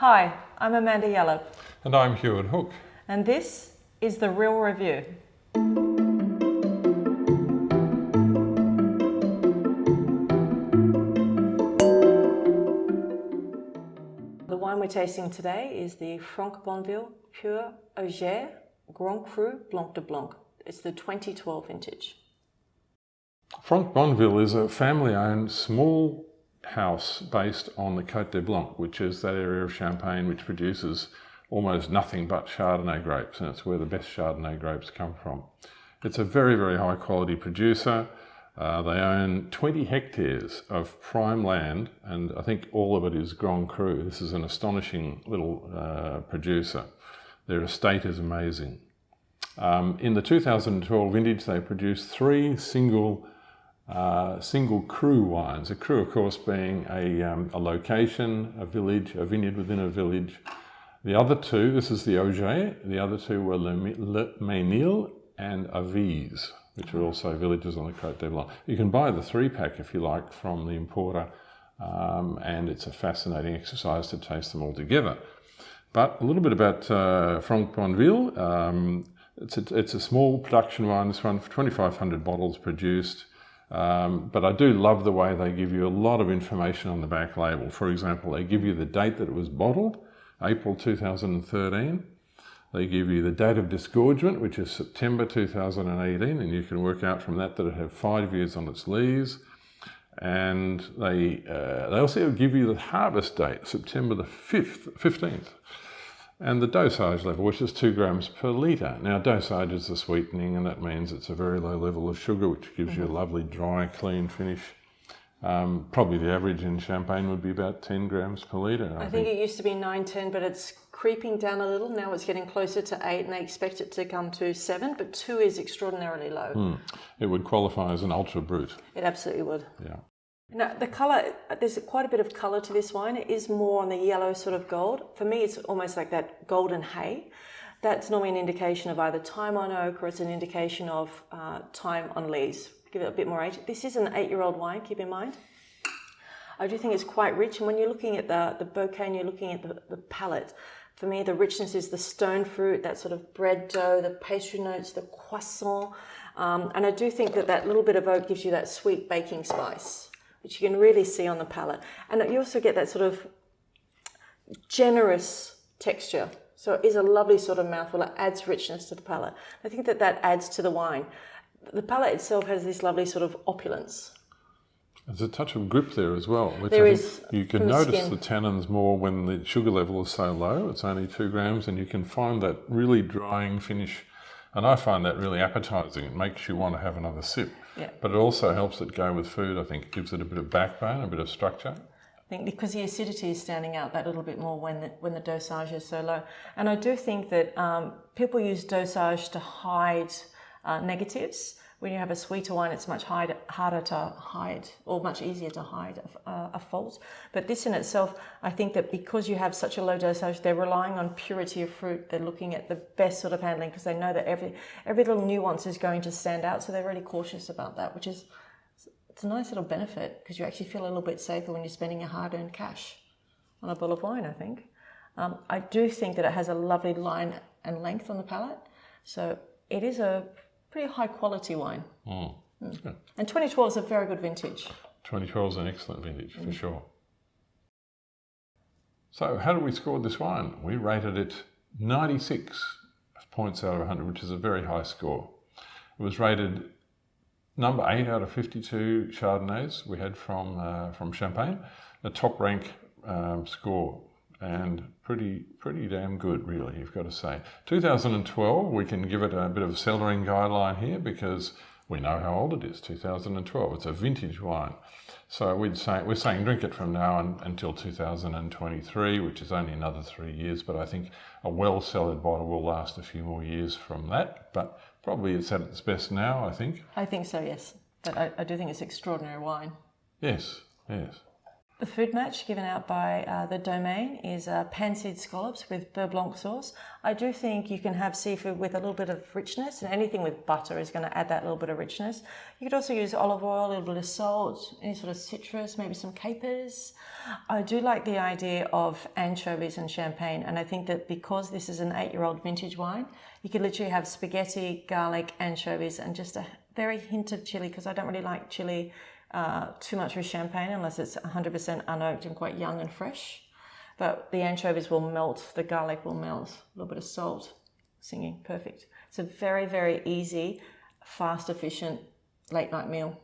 Hi, I'm Amanda Yallop, And I'm Heward Hook. and this is The Real Review. The wine we're tasting today is the Franck Bonville Pure Oger Grand Cru Blanc de Blanc. It's the 2012 vintage. Franck Bonville is a family-owned small house based on the Côte de Blanc, which is that area of Champagne which produces almost nothing but Chardonnay grapes, and it's where the best Chardonnay grapes come from. It's a very, very high quality producer. They own 20 hectares of prime land, and I think all of it is Grand Cru. This is an astonishing little producer. Their estate is amazing. In the 2012 vintage, they produced 3 single cru wines. A cru, of course, being a location, a village, a vineyard within a village. The other 2, this is the Oger, the other 2 were Le Mesnil and Avise, which are also villages on the Côte de Blanc. You can buy the 3-pack if you like from the importer, and it's a fascinating exercise to taste them all together. But a little bit about Franck Bonville. It's a small production wine, this one, 2,500 bottles produced. But I do love the way they give you a lot of information on the back label. For example, they give you the date that it was bottled, April 2013. They give you the date of disgorgement, which is September 2018, and you can work out from that it had 5 years on its lees. And they also give you the harvest date, September the 15th. And the dosage level, which is 2 grams per litre. Now, dosage is the sweetening, and that means it's a very low level of sugar, which gives you a lovely, dry, clean finish. Probably the average in Champagne would be about 10 grams per litre. I think it used to be 9, 10, but it's creeping down a little. Now it's getting closer to 8, and they expect it to come to 7, but 2 is extraordinarily low. It would qualify as an ultra brut. It absolutely would. Yeah. Now, the colour, there's quite a bit of colour to this wine. It is more on the yellow sort of gold. For me, it's almost like that golden hay. That's normally an indication of either time on oak, or it's an indication of time on lees. Give it a bit more age. This is an 8-year-old wine, keep in mind. I do think it's quite rich, and when you're looking at the bouquet and you're looking at the palate, for me, the richness is the stone fruit, that sort of bread dough, the pastry notes, the croissant. And I do think that little bit of oak gives you that sweet baking spice, which you can really see on the palate. And you also get that sort of generous texture. So it is a lovely sort of mouthful. It adds richness to the palate. I think that adds to the wine. The palate itself has this lovely sort of opulence. There's a touch of grip there as well, which There I is think you can notice the tannins more when the sugar level is so low. It's only 2 grams, and you can find that really drying finish. And I find that really appetizing. It makes you want to have another sip. Yeah. But it also helps it go with food, I think. It gives it a bit of backbone, a bit of structure. I think because the acidity is standing out that little bit more when the dosage is so low. And I do think that people use dosage to hide negatives. When you have a sweeter wine, it's much harder to hide, or much easier to hide a fault. But this in itself, I think that because you have such a low dosage, they're relying on purity of fruit. They're looking at the best sort of handling because they know that every little nuance is going to stand out. So they're really cautious about that, which is it's a nice little benefit because you actually feel a little bit safer when you're spending your hard-earned cash on a bottle of wine, I think. I do think that it has a lovely line and length on the palate. So it is a pretty high quality wine. And 2012 is a very good vintage. 2012 is an excellent vintage, for sure. So how did we score this wine? We rated it 96 points out of 100, which is a very high score. It was rated number 8 out of 52 Chardonnays we had from Champagne. The top rank score, and pretty damn good, really, you've got to say. 2012, we can give it a bit of a cellaring guideline here because we know how old it is, 2012. It's a vintage wine. So we're saying drink it from now until 2023, which is only another 3 years, but I think a well-cellared bottle will last a few more years from that. But probably it's at its best now, I think. I think so, yes. But I do think it's extraordinary wine. Yes. The food match given out by the Domain is pan-seed scallops with beurre blanc sauce. I do think you can have seafood with a little bit of richness, and anything with butter is going to add that little bit of richness. You could also use olive oil, a little bit of salt, any sort of citrus, maybe some capers. I do like the idea of anchovies and champagne, and I think that because this is an 8-year-old vintage wine, you could literally have spaghetti, garlic, anchovies, and just a very hint of chili, because I don't really like chili too much with champagne unless it's 100% unoaked and quite young and fresh. But the anchovies will melt, the garlic will melt, a little bit of salt, singing, perfect. It's a very, very easy, fast, efficient late night meal.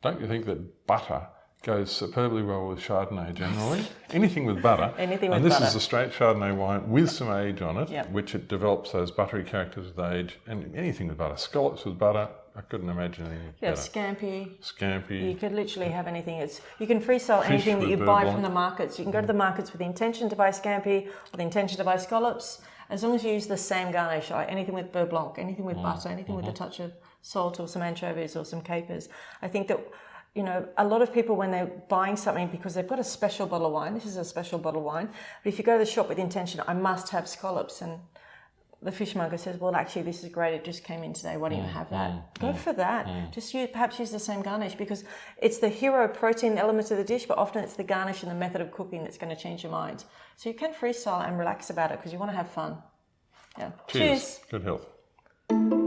Don't you think that butter goes superbly well with Chardonnay generally? Anything with butter. Anything with butter. butter. And this is a straight Chardonnay wine with some age on it, Yep. which it develops those buttery characters with age. And anything with butter. Scallops with butter, I couldn't imagine anything Yeah, better. scampi. You Scampi. could literally have anything. You can freestyle Fish anything that with you beurre buy blanc. from the markets. You can go to the markets with the intention to buy scampi or the intention to buy scallops, as long as you use the same garnish, like anything with beurre blanc, anything with butter, anything with a touch of salt or some anchovies or some capers. I think that, you know, a lot of people, when they're buying something because they've got a special bottle of wine, this is a special bottle of wine, but if you go to the shop with the intention, I must have scallops, and the fishmonger says, well, actually, this is great, it just came in today, why don't you have that? Go for that. Just perhaps use the same garnish, because it's the hero protein element of the dish, but often it's the garnish and the method of cooking that's going to change your mind. So you can freestyle and relax about it because you want to have fun. Yeah. Cheers. Good health.